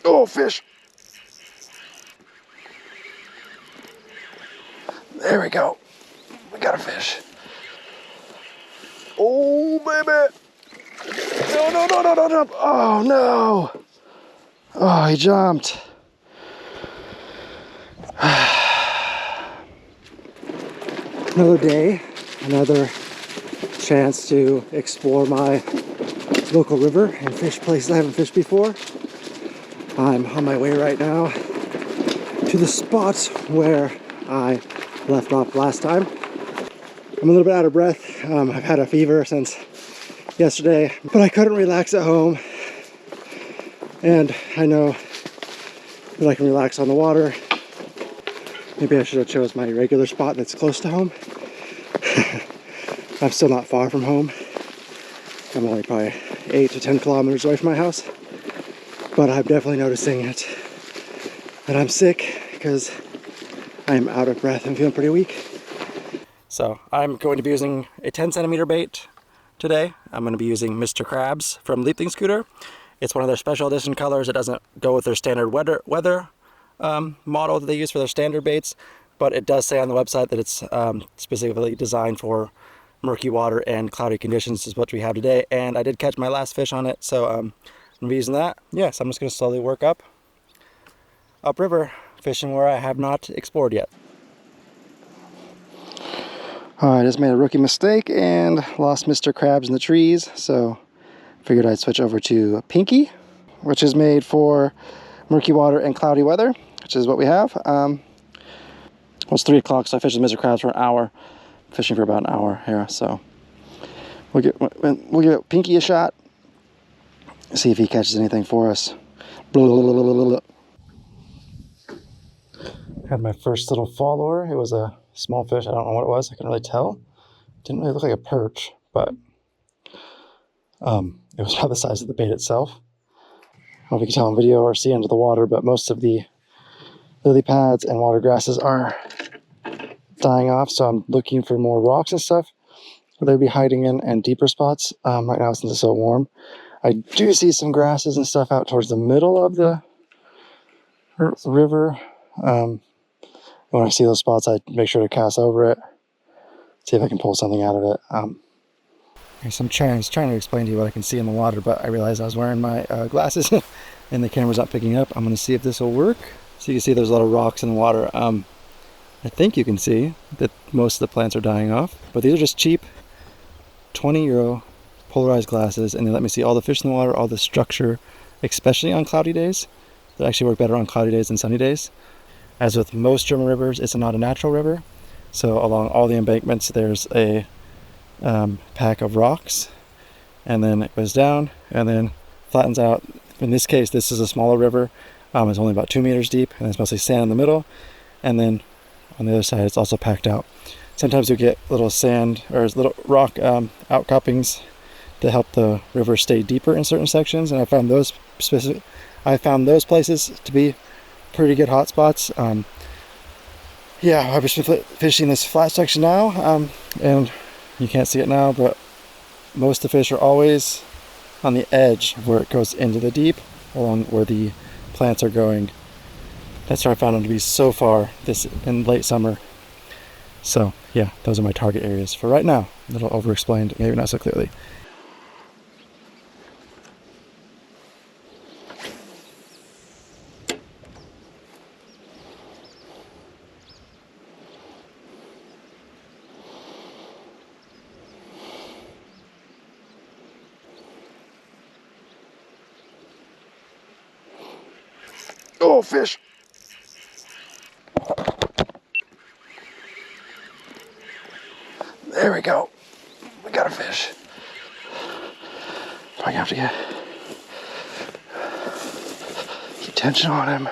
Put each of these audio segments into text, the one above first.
Oh, fish. There we go. We got a fish. Oh, baby. No, no, no, no, no, no. Oh, no. Oh, he jumped. Another day, another chance to explore my local river and fish places I haven't fished before. I'm on my way right now to the spot where I left off last time. I'm a little bit out of breath. I've had a fever since yesterday, but I couldn't relax at home. And I know that I can relax on the water. Maybe I should have chose my regular spot that's close to home. I'm still not far from home. I'm only probably 8 to 10 kilometers away from my house. But I'm definitely noticing it, that I'm sick because I'm out of breath and feeling pretty weak. So I'm going to be using a 10 centimeter bait today. I'm going to be using Mr. Krabs from Lieblingsköder. It's one of their special edition colors. It doesn't go with their standard weather model that they use for their standard baits, but it does say on the website that it's specifically designed for murky water and cloudy conditions, is what we have today. And I did catch my last fish on it, so I'm going to be using that. Yes, I'm just going to slowly work upriver, fishing where I have not explored yet. I just made a rookie mistake and lost Mr. Krabs in the trees, so figured I'd switch over to Pinky, which is made for murky water and cloudy weather, which is what we have. Well, it's 3 o'clock, so I fished with Mr. Krabs for an hour, fishing for about an hour here, so we'll give Pinky a shot, see if he catches anything for us. Had my first little fall lure. It was a small fish. I don't know what it was. I couldn't really tell. Didn't really look like a perch, but it was about the size of the bait itself. I don't know if you can tell in video or see under the water, but most of the lily pads and water grasses are dying off, so I'm looking for more rocks and stuff where they'd be hiding in, and deeper spots. Right now, since it's so warm, I do see some grasses and stuff out towards the middle of the river. When I see those spots, I make sure to cast over it, see if I can pull something out of it. So I'm trying to explain to you what I can see in the water, but I realized I was wearing my glasses and the camera's not picking up. I'm going to see if this will work. So you can see there's a lot of rocks in the water. I think you can see that most of the plants are dying off, but these are just cheap 20 € polarized glasses, and they let me see all the fish in the water, all the structure, especially on cloudy days. They actually work better on cloudy days than sunny days. As with most German rivers, it's not a natural river, so along all the embankments there's a pack of rocks, and then it goes down and then flattens out. In this case, this is a smaller river. It's only about 2 meters deep, and it's mostly sand in the middle, and then on the other side it's also packed out. Sometimes you get little sand or little rock outcroppings to help the river stay deeper in certain sections, and I found those places to be pretty good hot spots. Yeah, I was fishing this flat section now, and you can't see it now, but most of the fish are always on the edge where it goes into the deep, along where the plants are going. That's where I found them to be so far this in late summer. So yeah, those are my target areas for right now. A little over-explained, maybe not so clearly. Oh, fish! There we go. We got a fish. Probably have to keep tension on him.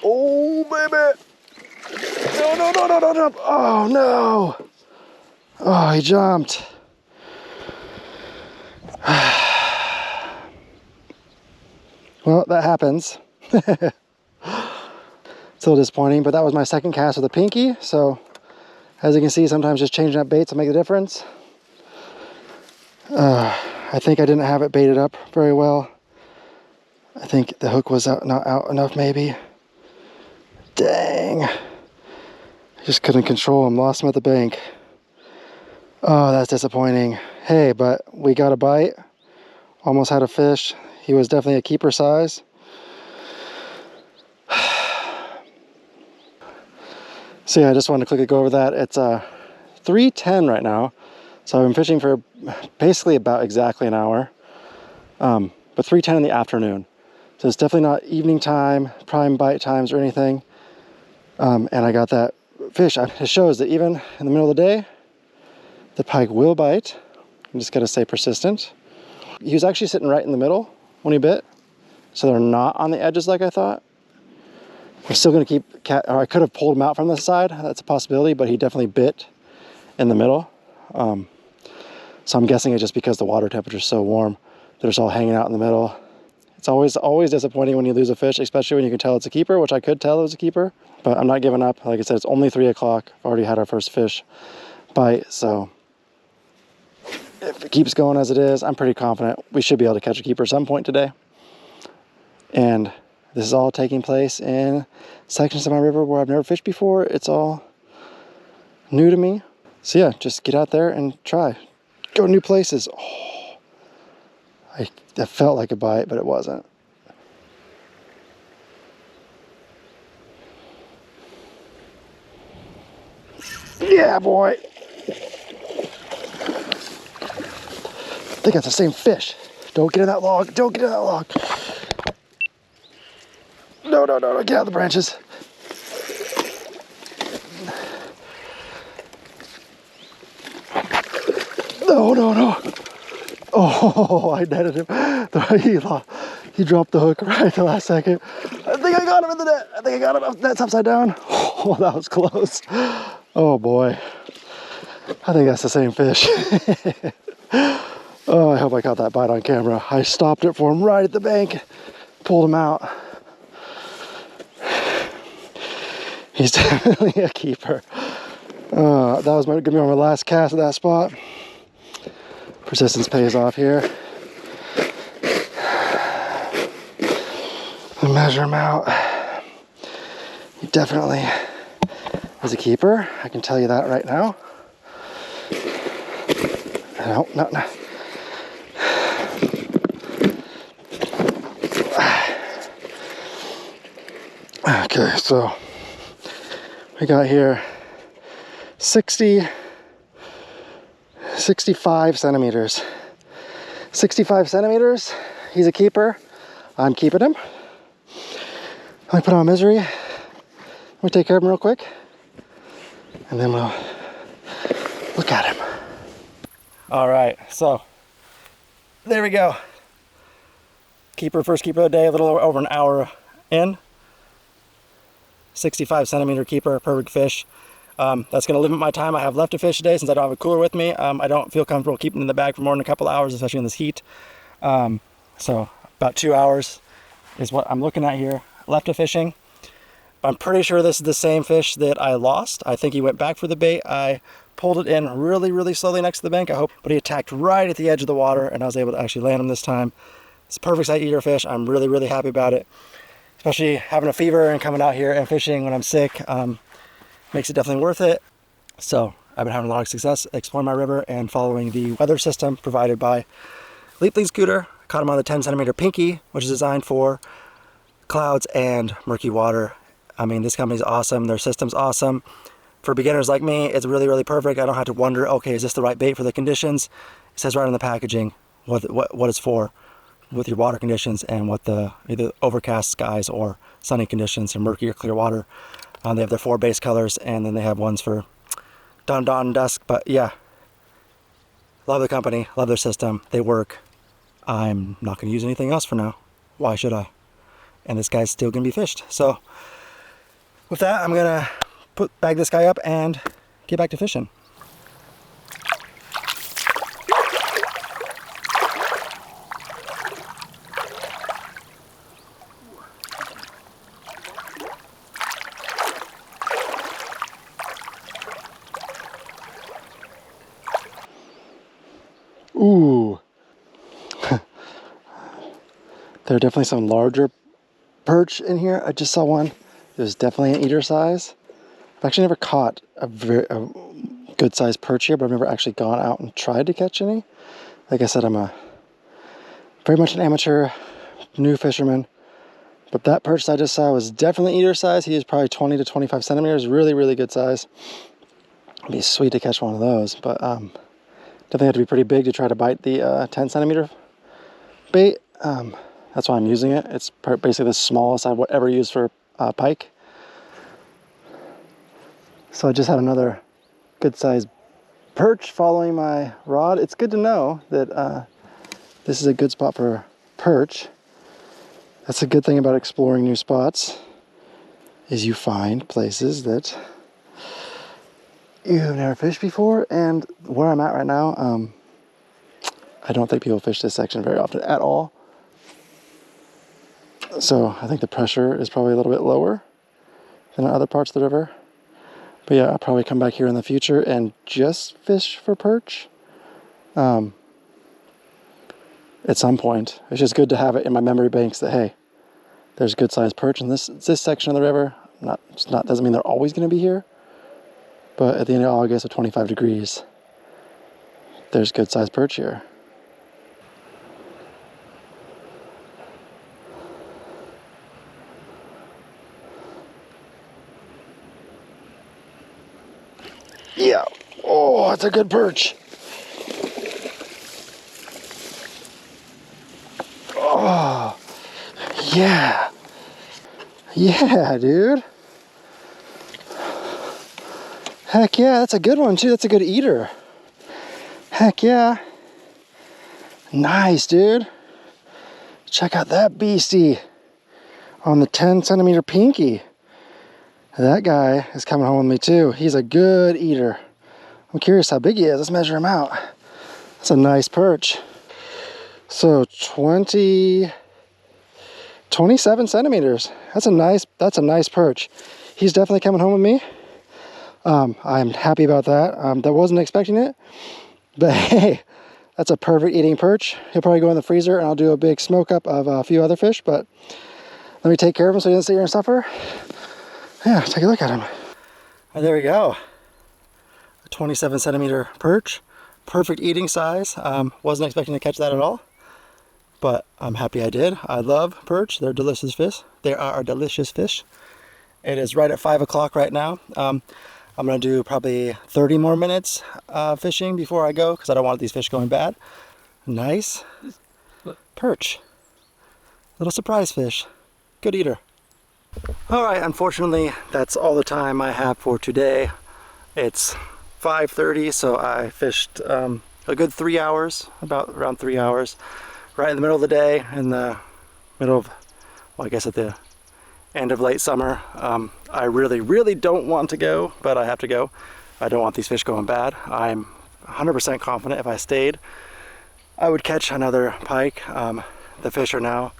Oh, baby! No, no, no, no, no, no! Oh, no! Oh, he jumped. Well, that happens. It's a little disappointing, but that was my second cast with the Pinky, so as you can see, sometimes just changing up baits will make a difference. I think I didn't have it baited up very well. I think the hook was not out enough maybe. Dang. I just couldn't control him, lost him at the bank. Oh, that's disappointing. Hey, but we got a bite. Almost had a fish. He was definitely a keeper size. So yeah, I just wanted to quickly go over that. It's 3:10 right now. So I've been fishing for basically about exactly an hour. But 3:10 in the afternoon. So it's definitely not evening time, prime bite times or anything. And I got that fish. It shows that even in the middle of the day, the pike will bite. You just gotta stay persistent. He was actually sitting right in the middle when he bit. So they're not on the edges like I thought. I'm still gonna keep, or I could have pulled him out from the side. That's a possibility, but he definitely bit in the middle. So I'm guessing it's just because the water temperature is so warm. They're just all hanging out in the middle. It's always disappointing when you lose a fish, especially when you can tell it's a keeper, which I could tell it was a keeper, but I'm not giving up. Like I said, it's only 3 o'clock. I've already had our first fish bite, so if it keeps going as it is, I'm pretty confident we should be able to catch a keeper at some point today. And this is all taking place in sections of my river where I've never fished before. It's all new to me. So yeah, just get out there and try. Go to new places. Oh, that felt like a bite, but it wasn't. Yeah, boy. I think that's the same fish. Don't get in that log. Don't get in that log. No, no, no, no. Get out of the branches. No, no, no. Oh, I netted him. He dropped the hook right at the last second. I think I got him in the net. I think I got him. Net's upside down. Oh, that was close. Oh, boy. I think that's the same fish. Oh, I hope I got that bite on camera. I stopped it for him right at the bank. Pulled him out. He's definitely a keeper. That was going to be my last cast at that spot. Persistence pays off here. I measure him out. He definitely is a keeper. I can tell you that right now. No, no, no. Okay, so we got here 65 centimeters. 65 centimeters. He's a keeper. I'm keeping him. Let me put on misery. Let me take care of him real quick. And then we'll look at him. All right, so there we go. Keeper, first keeper of the day, a little over an hour in. 65 centimeter keeper, perfect fish. That's going to limit my time I have left to fish today since I don't have a cooler with me. I don't feel comfortable keeping it in the bag for more than a couple hours, especially in this heat. So about 2 hours is what I'm looking at here left to fishing. I'm pretty sure this is the same fish that I lost. I think he went back for the bait. I pulled it in really, really slowly next to the bank, I hope, but he attacked right at the edge of the water and I was able to actually land him this time. It's a perfect sight eater fish. I'm really, really happy about it. Especially having a fever and coming out here and fishing when I'm sick makes it definitely worth it. So I've been having a lot of success exploring my river and following the weather system provided by Lieblingsköder. Caught him on the 10 centimeter pinky, which is designed for clouds and murky water. I mean, this company's awesome. Their system's awesome. For beginners like me, it's really, really perfect. I don't have to wonder, okay, is this the right bait for the conditions? It says right on the packaging what it's for with your water conditions and what the either overcast skies or sunny conditions or murky or clear water. They have their 4 base colors and then they have ones for dawn, and dusk. But yeah, love the company, love their system. They work. I'm not going to use anything else for now. Why should I? And this guy's still going to be fished. So with that, I'm going to bag this guy up and get back to fishing. Ooh. There are definitely some larger perch in here. I just saw one. It was definitely an eater size. I've actually never caught a good sized perch here, but I've never actually gone out and tried to catch any. Like I said, I'm very much an amateur, new fisherman. But that perch I just saw was definitely eater size. He is probably 20 to 25 centimeters. Really, really good size. It'd be sweet to catch one of those, but definitely have to be pretty big to try to bite the 10 centimeter bait. That's why I'm using it. It's basically the smallest I've ever used for pike. So I just had another good sized perch following my rod. It's good to know that this is a good spot for perch. That's a good thing about exploring new spots, is you find places that you have never fished before. And where I'm at right now, I don't think people fish this section very often at all. So I think the pressure is probably a little bit lower than other parts of the river. But yeah, I'll probably come back here in the future and just fish for perch. At some point. It's just good to have it in my memory banks that, hey, there's good sized perch in this section of the river. Doesn't mean they're always going to be here. But at the end of August at 25 degrees, there's good sized perch here. Yeah. Oh, that's a good perch. Oh, yeah. Yeah, dude. Heck yeah, that's a good one too. That's a good eater. Heck yeah. Nice, dude. Check out that beastie on the 10 centimeter pinky. That guy is coming home with me too. He's a good eater. I'm curious how big he is. Let's measure him out. That's a nice perch. So 27 centimeters. That's a nice perch. He's definitely coming home with me. I'm happy about that. I wasn't expecting it, but hey, that's a perfect eating perch. He'll probably go in the freezer and I'll do a big smoke up of a few other fish, but let me take care of him so he doesn't sit here and suffer. Yeah, take a look at him. Oh, there we go. A 27 centimeter perch. Perfect eating size. Wasn't expecting to catch that at all, but I'm happy I did. I love perch. They're delicious fish. They are a delicious fish. It is right at 5 o'clock right now. I'm gonna do probably 30 more minutes fishing before I go because I don't want these fish going bad. Nice. Perch. Little surprise fish. Good eater. Alright, unfortunately, that's all the time I have for today. It's 5:30, so I fished a good 3 hours, around 3 hours, right in the middle of the day, in the middle of, well, I guess at the end of late summer. I really don't want to go, but I have to go. I don't want these fish going bad. I'm 100% confident if I stayed, I would catch another pike. The fish are now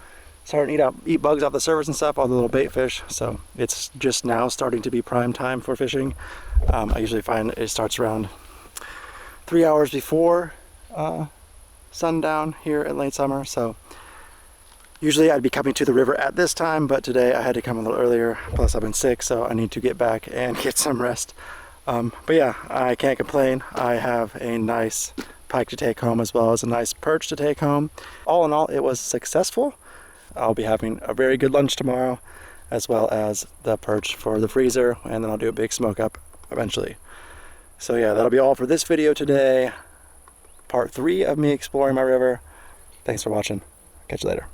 starting to eat bugs off the surface and stuff, all the little bait fish, so it's just now starting to be prime time for fishing. I usually find it starts around 3 hours before sundown here in late summer, so usually I'd be coming to the river at this time, but today I had to come a little earlier, plus I've been sick, so I need to get back and get some rest. But yeah, I can't complain. I have a nice pike to take home as well as a nice perch to take home. All in all, it was successful. I'll be having a very good lunch tomorrow, as well as the perch for the freezer, and then I'll do a big smoke up eventually. So yeah, that'll be all for this video today. Part 3 of me exploring my river. Thanks for watching. Catch you later.